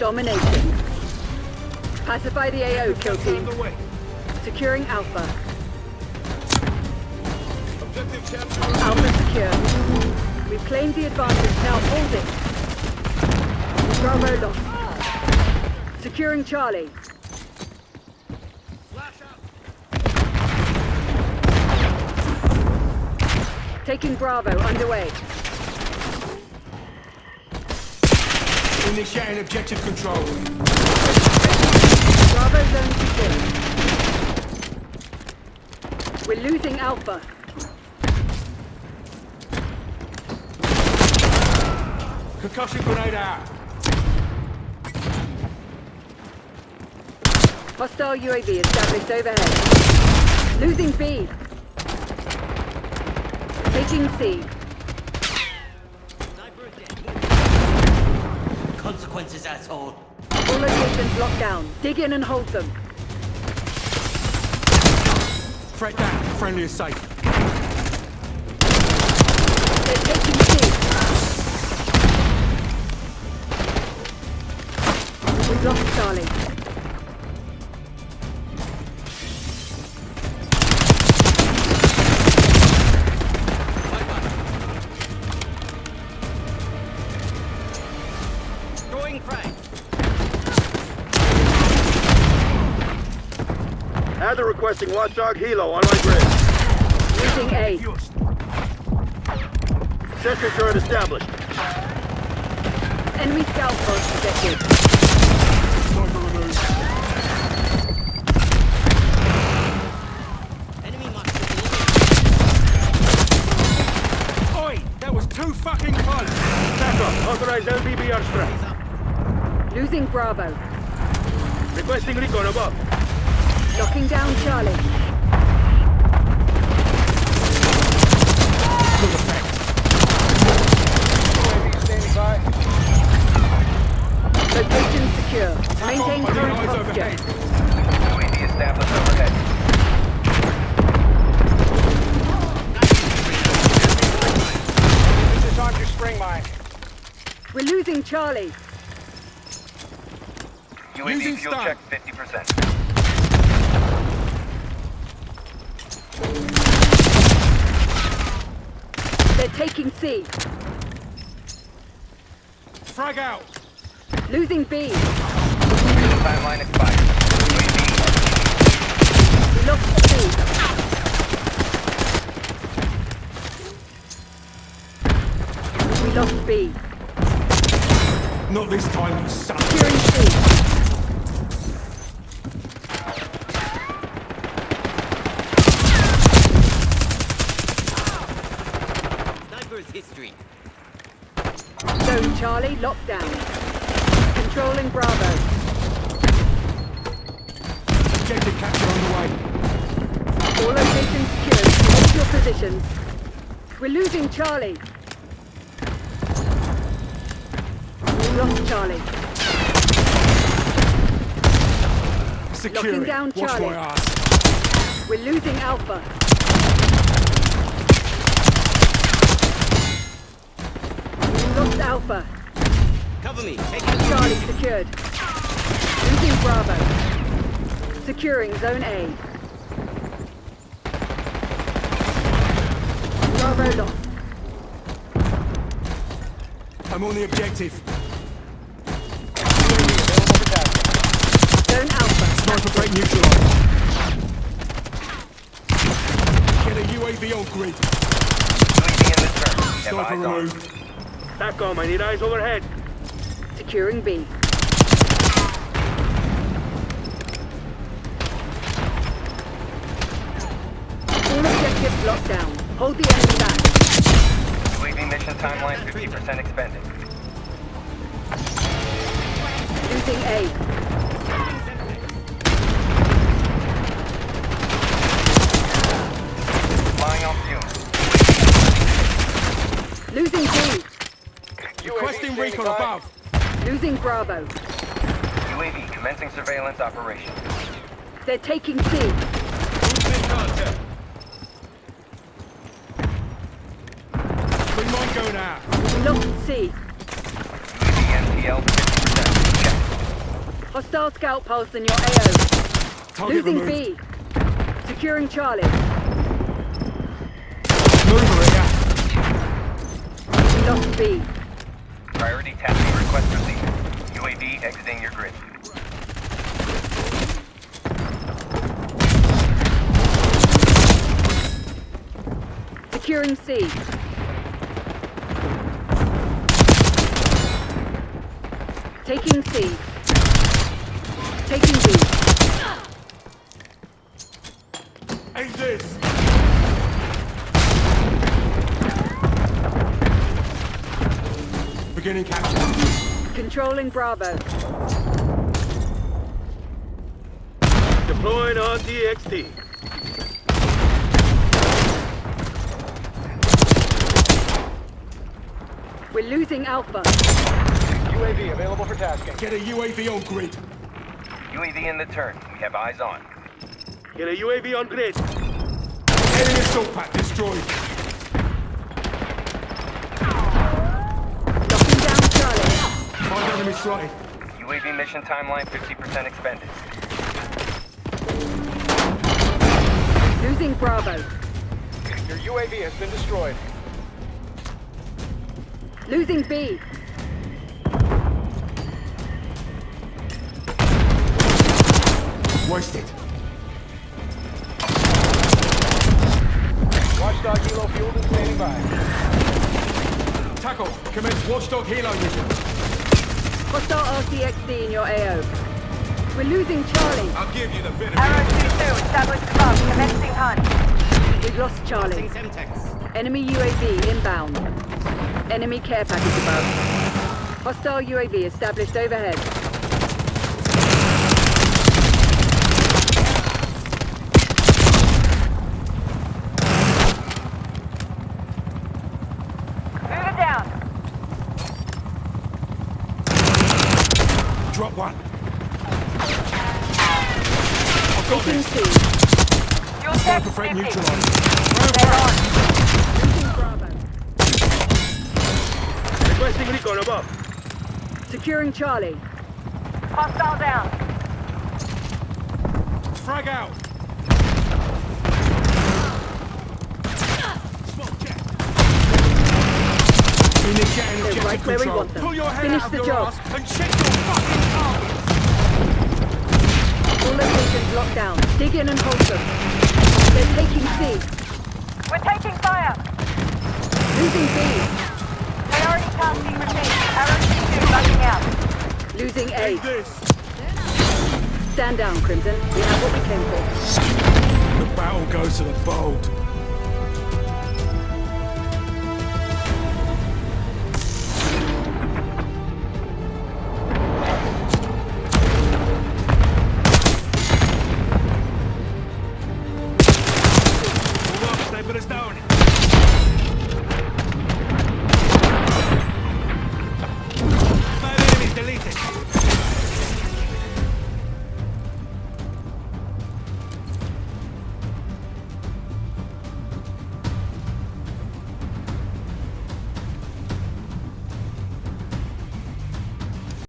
Domination. Pacify the AO, kill team. Securing Alpha. Objective capture. Alpha secure. We've claimed the advantage, now hold it. Bravo lost. Securing Charlie. Flash out. Taking Bravo, underway. Initiating objective control. Bravo zone secure. We're losing Alpha. Concussion grenade out. Hostile UAV established overhead. Losing B. Taking C. Consequences, asshole. All locations locked down. Dig in and hold them. Threat down. Friendly is safe. They're taking C. We've lost Charlie. Throwing frag. Adder requesting Watchdog Helo on my grid. Losing A. Sentry turret established. Enemy scout post detected. Sniper removed. Enemy marked. Oi! That was too fucking close! Backup. Authorized LBB airstrike. Losing Bravo. Requesting recon above. Locking down Charlie. Good effect. Standing by. Location secure. Maintain Eyes current posture. overhead. UAV established overhead. This is on your spring mine. We're losing Charlie. Using UAV fuel stun. check 50%. They're taking C. Frag out. Losing B. Timeline expired. We lost C. We lost B. Not this time, you son. Securing C. Sniper's history. Zone Charlie locked down. Controlling Bravo. Objective capture on the way. All locations secured. Hold your positions. We're losing Charlie. We lost Charlie. Securing. Locking down Watch Charlie. my ass. We're losing Alpha. We lost Alpha. Cover me. Take it. Charlie secured. Losing Bravo. Securing Zone A. Bravo lost. I'm on the objective. Zone Alpha. Sniper threat neutralized. Get a UAV on grid. UAV in the turret. Sniper removed. TACOM, I need eyes overhead. Securing B. All objectives locked down. Hold the enemy back. UAV mission timeline 50% expended. Losing A. Flying on fumes. Losing B. Requesting recon above. Losing Bravo. UAV commencing surveillance operation. They're taking C. Green line going out. We lost C. UAV NTL 50%. Check. Hostile scout pulse in your AO. Target Losing removed. B. Securing Charlie. Mover here. We lost B. Priority tasking request received. UAV exiting your grid. Securing C. Taking C. Taking B. Ain't this? Beginning capture. Controlling Bravo. Deploying RTXT. We're losing Alpha. UAV available for tasking. Get a UAV on grid. UAV in the turn. We have eyes on. Get a UAV on grid. Enemy assault pack destroyed. Locking down Charlie. Find enemy slotted. UAV mission timeline 50% expended. Losing Bravo. Your UAV has been destroyed. Losing B. Wasted. Watchdog helo fueled and standing by. Tackle. Commence watchdog helo mission. Hostile RCXD in your AO. We're losing Charlie. I'll give you the benefit. Arrow 2-2, established above, commencing hunt. We've lost Charlie. Passing Semtex. Enemy UAV inbound. Enemy care package above. Hostile UAV established overhead. Move it down. Drop one. I've got Taking this. C. Fuel Sniper check threat 50. neutralized. They're on. Losing Bravo. Requesting recon above. Securing Charlie. Hostile down. Frag out. Initiating They're objective right where we control. want them. Pull your head Finish out of the your job. ass and check your fucking targets. All locations locked down. Dig in and hold them. They're taking C. We're taking fire. Losing B. Priority tasking received. Arrow 2-2, backing out. Losing A. Ain't this? Stand down, Crimson. We have what we came for. The battle goes to the bold.